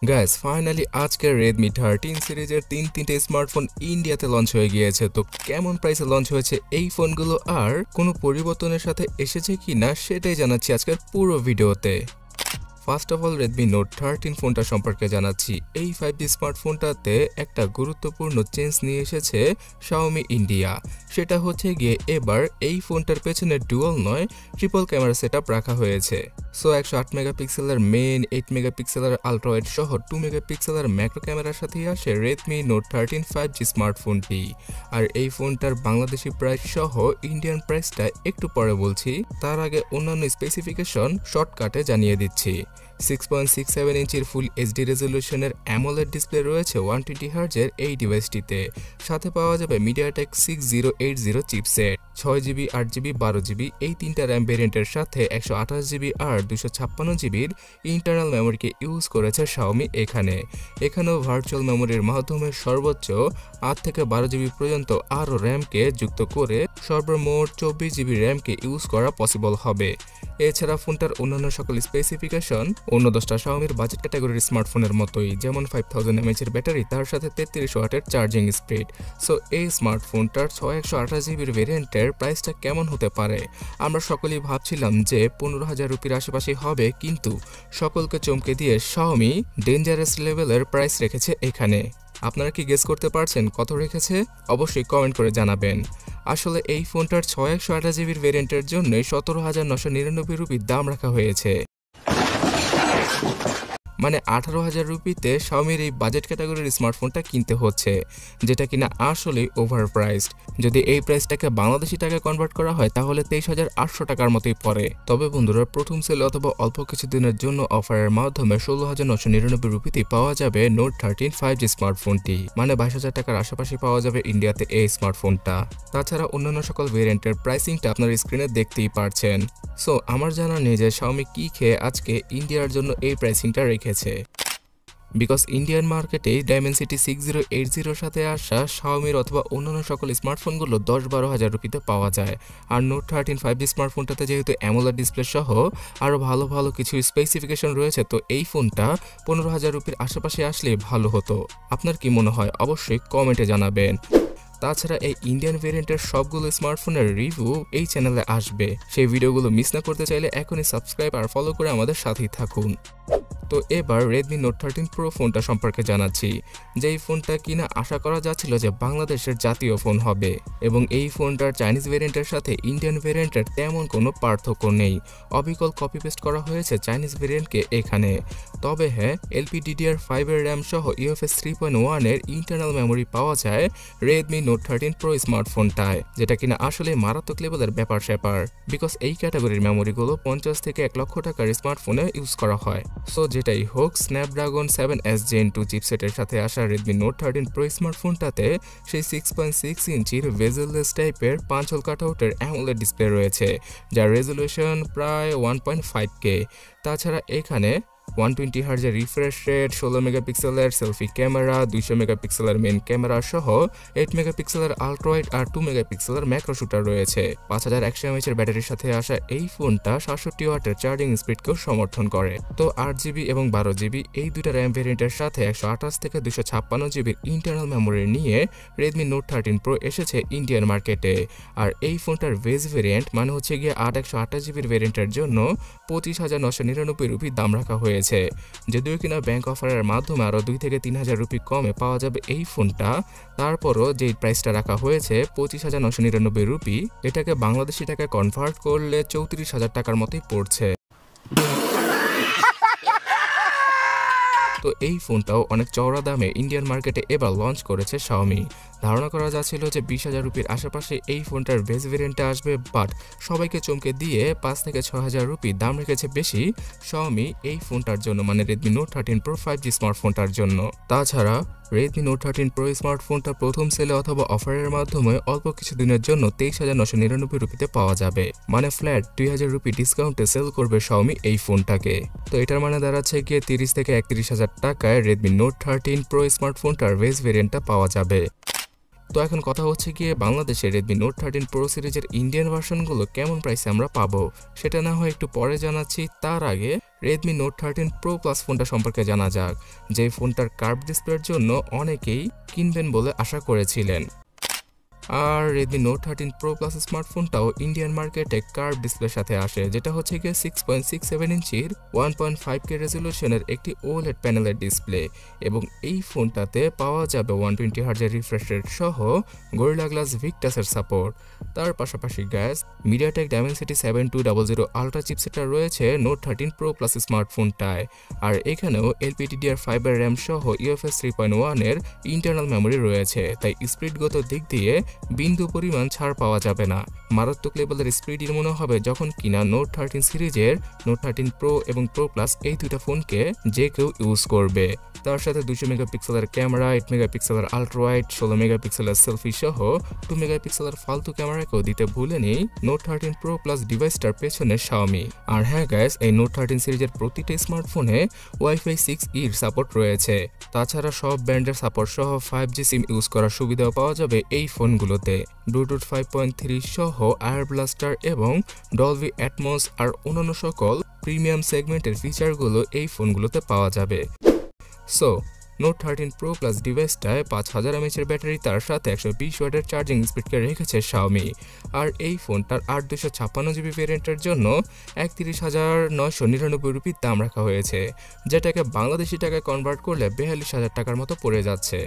Guys finally আজকে Redmi 13 সিরিজের তিনটে স্মার্টফোন ইন্ডিয়াতে লঞ্চ হয়ে গিয়েছে। তো কেমন প্রাইসে লঞ্চ হয়েছে এই ফোনগুলো আর কোনো পরিবর্তনের সাথে এসেছে কিনা সেটাই জানাচ্ছি আজকের পুরো ভিডিওতে। First of all Redmi Note 13 ফোনটা সম্পর্কে জানাচ্ছি। এই 5G স্মার্টফোনটাতে একটা গুরুত্বপূর্ণ চেঞ্জ নিয়ে এসেছে Xiaomi ইন্ডিয়া। সেটা হচ্ছে গিয়ে এবার এই ফোনটার পেছনে ডুয়াল নয় ট্রিপল ক্যামেরা সেটআপ রাখা হয়েছে। সো 108 মেগাপিক্সেলের মেইন, 8 মেগাপিক্সেলের আলট্রা ওয়াইড সহ 2 মেগাপিক্সেলের ম্যাক্রো ক্যামেরার সাথেই আসে Redmi Note 13 5G স্মার্টফোনটি। আর এই ফোনটার বাংলাদেশি প্রাইস সহ ইন্ডিয়ান প্রাইসটা একটু পরে বলছি, তার আগে অন্যান্য স্পেসিফিকেশন শর্টকাটে জানিয়ে দিচ্ছি। 6.67 ইঞ্চির ফুল এইচডি রেজলিউশনের অ্যামোলেড ডিসপ্লে রয়েছে 120 হার্জের এই ডিভাইসটিতে। সাথে পাওয়া যাবে MediaTek 6080 chipset, 6GB 8GB 12GB এই তিনটা র্যাম ভেরিয়েন্টের সাথে 128GB আর 256GBর ইন্টারনাল মেমোরিকে ইউজ করেছে Xiaomi এখানেও ভার্চুয়াল মেমোরির মাধ্যমে সর্বোচ্চ 8 থেকে 12GB পর্যন্ত আরও র্যামকে যুক্ত করে সর্বমোট 24GB র্যামকে ইউজ করা পসিবল হবে। এছাড়া ফোনটার অন্যান্য সকল স্পেসিফিকেশন অন্য 10টা Xiaomiর বাজেট ক্যাটাগরির স্মার্টফোনের মতোই, যেমন 5000 mAh এর ব্যাটারি, তার সাথে 33 ওয়াটের চার্জিং স্পিড। সো এই স্মার্টফোনটার 128GBর ভেরিয়েন্টের প্রাইসটা কেমন হতে পারে? আমরা সকলেই ভাবছিলাম যে 15,000 রুপির আশেপাশে হবে, কিন্তু সকলকে চমকে দিয়ে Xiaomi ডেঞ্জারাস লেভেলের প্রাইস রেখেছে এখানে। আপনারা কি গেস করতে পারছেন কত রেখেছে? অবশ্যই কমেন্ট করে জানাবেন। আসলে এই ফোনটার 128GBর ভেরিয়েন্টের জন্য 17,999 রুপি দাম রাখা হয়েছে। মানে 18,000 রুপিতে Xiaomiর এই বাজেট ক্যাটাগরির স্মার্টফোনটা কিনতে হচ্ছে, যেটা কিনা আসলেই ওভার প্রাইসড। যদি এই প্রাইসটাকে বাংলাদেশি টাকায় কনভার্ট করা হয় তাহলে 23,800 টাকার মতোই পড়ে। তবে বন্ধুরা, প্রথম সেল অথবা অল্প কিছুদিনের জন্য অফারের মাধ্যমে 16,999 রুপিতে পাওয়া যাবে Note 13 5G স্মার্টফোনটি, মানে 22,000 টাকার আশেপাশে পাওয়া যাবে ইন্ডিয়াতে এই স্মার্টফোনটা। তাছাড়া অন্যান্য সকল ভেরিয়েন্টের প্রাইসিংটা আপনার স্ক্রিনে দেখতেই পারছেন। সো আমার জানা নেই যে Xiaomi কি খেয়ে আজকে ইন্ডিয়ার জন্য এই প্রাইসিংটা রেখেছে। বিকজ ইন্ডিয়ান মার্কেটে Dimensity 6080 সাথে আসা Xiaomiর অথবা অন্যান্য সকল স্মার্টফোনগুলো 10-12 হাজার রুপিতে পাওয়া যায়। আর Note 13 5G স্মার্টফোনটাতে যেহেতু অ্যামোলেড ডিসপ্লে সহ আরও ভালো কিছু স্পেসিফিকেশন রয়েছে, তো এই ফোনটা 15,000 রুপির আশেপাশে আসলে ভালো হতো। আপনার কি মনে হয়? অবশ্যই কমেন্টে জানাবেন। তাছাড়া এই ইন্ডিয়ান ভেরিয়েন্টের সবগুলো স্মার্টফোনের রিভিউ এই চ্যানেলে আসবে। সেই ভিডিওগুলো মিস না করতে চাইলে এখনই সাবস্ক্রাইব আর ফলো করে আমাদের সাথেই থাকুন। তো এবার Redmi Note 13 Pro ফোনটা সম্পর্কে জানাচ্ছি, যেই ফোনটা কিনা আশা করা যাচ্ছিল যে বাংলাদেশের জাতীয় ফোন হবে, এবং এই ফোনটার চাইনিজ ভেরিয়েন্টের সাথে ইন্ডিয়ান ভেরিয়েন্টের তেমন কোনো পার্থক্য নেই। অবিকল কপি পেস্ট করা হয়েছে চাইনিজ ভেরিয়েন্টকে এখানে। তবে হ্যাঁ, LPDDR5 এর র্যাম সহ UFS 3.1 এর ইন্টারনাল মেমোরি পাওয়া যায় Redmi Note 13 Pro স্মার্টফোনটায়, যেটা কিনা আসলে মারাত্মক লেভেলের ব্যাপার স্যাপার। বিকজ এই ক্যাটাগরির মেমোরিগুলো 50 থেকে 1 লক্ষ টাকার স্মার্টফোনে ইউজ করা হয়। সো যেটাই হোক, Snapdragon 7S Gen 2 চিপসেটের সাথে আসা Redmi Note 13 Pro স্মার্টফোনটাতে সেই 6.6 ইঞ্চির বেজেললেস টাইপের 5 হোল কাটআউটের অ্যামোলেড ডিসপ্লে রয়েছে, যার রেজলিউশন প্রায় 1.5K। তাছাড়া এখানে 120 হার্জের রিফ্রেশ রেট, 16 মেগাপিক্সেলের সেলফি ক্যামেরা, 200 মেগাপিক্সেলের মেন ক্যামেরা সহ 8 মেগাপিক্সেলের আলট্রা ওয়াইড আর 2 মেগাপিক্সেলের ম্যাক্রো শুটার রয়েছে। 5100 mAh এর ব্যাটারির সাথে আসা এই ফোনটা 67 ওয়াটের চার্জিং স্পিডকেও সমর্থন করে। তো 8GB এবং 12GB এই দুইটা র্যাম ভেরিয়েন্টের সাথে 128 থেকে 256GBর ইন্টারনাল মেমোরি নিয়ে Redmi Note 13 Pro এসেছে ইন্ডিয়ান মার্কেটে। আর এই ফোনটার বেস ভেরিয়েন্ট মানে হচ্ছে গিয়ে 128GBর ভেরিয়েন্টের জন্য 25,999 রুপি দাম রাখা হয়েছে। যদিও কিনা ব্যাংক অফারের মাধ্যমে আরও 2 থেকে 3,000 রুপি কমে পাওয়া যাবে এই ফোনটা, তারপরও যে প্রাইসটা রাখা হয়েছে 25,999 রুপি, এটাকে বাংলাদেশি টাকায় কনভার্ট করলে 34,000 টাকার মতোই পড়ছে। তো এই ফোনটাও অনেক চওড়া দামে ইন্ডিয়ান মার্কেটে এবার লঞ্চ করেছে Xiaomi। ধারণা করা যাচ্ছিল যে 20,000 রুপির আশেপাশে এই ফোনটার বেস ভেরিয়েন্টে আসবে, বাট সবাইকে চমকে দিয়ে 5 থেকে 6,000 রুপি দাম রেখেছে বেশি Xiaomi এই ফোনটার জন্য, মানে Redmi Note 13 Pro 5G স্মার্টফোনটার জন্য। তাছাড়া Redmi Note 13 Pro স্মার্টফোনটা প্রথম সেলে অথবা অফারের মাধ্যমে অল্প কিছুদিনের জন্য 23,999 রুপিতে পাওয়া যাবে, মানে ফ্ল্যাট 2,000 রুপি ডিসকাউন্টে সেল করবে Xiaomi এই ফোনটাকে। তো এটার মানে দাঁড়াচ্ছে গিয়ে 30 থেকে 31,000 টাকায় Redmi Note 13 Pro স্মার্টফোনটার বেস ভেরিয়েন্টটা পাওয়া যাবে। তো এখন কথা হচ্ছে গিয়ে বাংলাদেশে Redmi Note 13 Pro সিরিজের ইন্ডিয়ান ভার্সনগুলো কেমন প্রাইসে আমরা পাবো সেটা না হয় একটু পরে জানাচ্ছি। তার আগে Redmi Note 13 Pro Plus ফোনটা সম্পর্কে জানা যাক, যে ফোনটার কার্ভ ডিসপ্লের জন্য অনেকেই কিনবেন বলে আশা করেছিলেন। আর Redmi Note 13 Pro Plus স্মার্টফোনটাও ইন্ডিয়ান মার্কেটে কার্ভ ডিসপ্লের সাথে আসে, যেটা হচ্ছে গিয়ে 6.67 ইঞ্চির 1.5K রেজলিউশনের একটি OLED প্যানেলের ডিসপ্লে, এবং এই ফোনটাতে পাওয়া যাবে 120 হার্জের রিফ্রেশ রেট সহ Gorilla Glass Victusের সাপোর্ট। তার পাশাপাশি গাইস MediaTek Dimensity 7200 আলট্রা চিপসেটটা রয়েছে Note 13 Pro Plus স্মার্টফোনটায়, আর এখানেও LPDDR5 এর RAM সহ UFS 3.1 এর ইন্টারনাল মেমোরি রয়েছে, তাই স্পিডগত দিক দিয়ে বিন্দু পরিমাণ ছাড় পাওয়া যাবে না। মারাত্মক লেভেলের স্পিডের মনে হবে যখন কিনা Note 13 সিরিজের Note 13 Pro এবং Pro Plus এই দুইটা ফোনকে যে কেউ ইউজ করবে। তার সাথে 200 মেগাপিক্সেলের ক্যামেরা, 8 মেগাপিক্সেলের আলট্রা ওয়াইড, 16 মেগাপিক্সেলের সেলফি সহ 2 মেগাপিক্সেলের ফালতু ক্যামেরাকেও দিতে ভুলেনি Note 13 Pro Plus ডিভাইসটার পেছনে Xiaomi। আর হ্যাঁ গাইস, এই Note 13 সিরিজের প্রতিটা স্মার্টফোনে Wi-Fi 6E এর সাপোর্ট রয়েছে। তাছাড়া সব ব্র্যান্ডের সাপোর্ট সহ 5G সিম ইউজ করার সুবিধাও পাওয়া যাবে এই ফোনগুলোতে। Bluetooth 5.3 সহ Air Blaster এবং Dolby Atmos আর অন্যান্য সকল প্রিমিয়াম সেগমেন্টের ফিচারগুলো এই ফোনগুলোতে পাওয়া যাবে। So Note 13 Pro Plus ডিভাইসটায় 5000 mAh এর ব্যাটারি, তার সাথে 120 ওয়াটের চার্জিং স্পিডকে রেখেছে Xiaomi। আর এই ফোনটার 8256GB ভেরিয়েন্টের জন্য 31,999 রুপির দাম রাখা হয়েছে, যেটাকে বাংলাদেশি টাকায় কনভার্ট করলে 42,000 টাকার মতো পড়ে যাচ্ছে।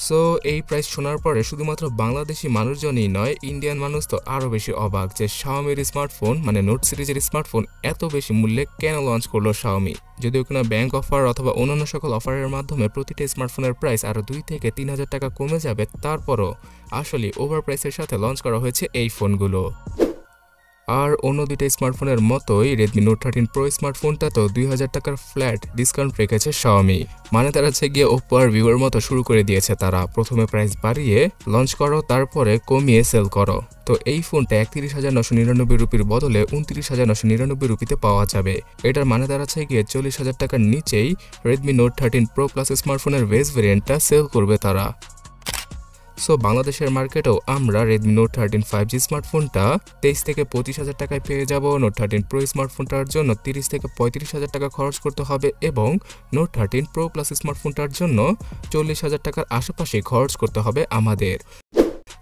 সো এই প্রাইস শোনার পরে শুধুমাত্র বাংলাদেশি মানুষজনই নয়, ইন্ডিয়ান মানুষ তো আরও বেশি অবাক যে Xiaomiর স্মার্টফোন মানে নোট সিরিজের স্মার্টফোন এত বেশি মূল্যে কেন লঞ্চ করলো Xiaomi। যদিও কোনো ব্যাংক অফার অথবা অন্যান্য সকল অফারের মাধ্যমে প্রতিটা স্মার্টফোনের প্রাইস আরও 2 থেকে 3,000 টাকা কমে যাবে, তারপরও আসলে ওভার প্রাইসের সাথে লঞ্চ করা হয়েছে এই ফোনগুলো। আর অন্য দুইটা স্মার্টফোনের মতোই Redmi Note 13 Pro স্মার্টফোনটাতেও 2000 টাকার ফ্ল্যাট ডিসকাউন্ট রেখেছে Xiaomi। মানে তারা গিয়ে Oppo আর Vivo এর মতো শুরু করে দিয়েছে, তারা প্রথমে প্রাইস বাড়িয়ে লঞ্চ করো, তারপরে কমিয়ে সেল করো। তো এই ফোনটা 31,999 রুপির বদলে 29,999 রুপিতে পাওয়া যাবে। এটার মানে দাঁড়াচ্ছে গিয়ে 40,000 টাকার নিচেই Redmi Note 13 Pro Plus স্মার্টফোনের বেস ভেরিয়েন্টটা সেল করবে তারা। সো বাংলাদেশের মার্কেটেও আমরা Redmi Note 13 5G স্মার্টফোনটা 23 থেকে 25,000 টাকায় পেয়ে যাব। Note 13 Pro স্মার্টফোনটার জন্য 30 থেকে 35,000 টাকা খরচ করতে হবে এবং Note 13 Pro Plus স্মার্টফোনটার জন্য 40,000 টাকার আশেপাশে খরচ করতে হবে আমাদের।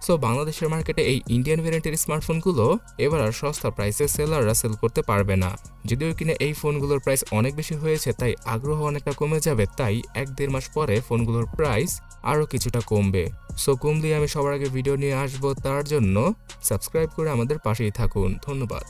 সো বাংলাদেশের মার্কেটে এই ইন্ডিয়ান ভেরিয়েন্টের স্মার্টফোনগুলো এবার আর সস্তা প্রাইসে সেলাররা সেল করতে পারবে না। যদিও কিনা এই ফোনগুলোর প্রাইস অনেক বেশি হয়েছে, তাই আগ্রহ অনেকটা কমে যাবে, তাই 1-1.5 মাস পরে ফোনগুলোর প্রাইস আরও কিছুটা কমবে। সো কমলেই আমি সবার আগে ভিডিও নিয়ে আসবো, তার জন্য সাবস্ক্রাইব করে আমাদের পাশেই থাকুন। ধন্যবাদ।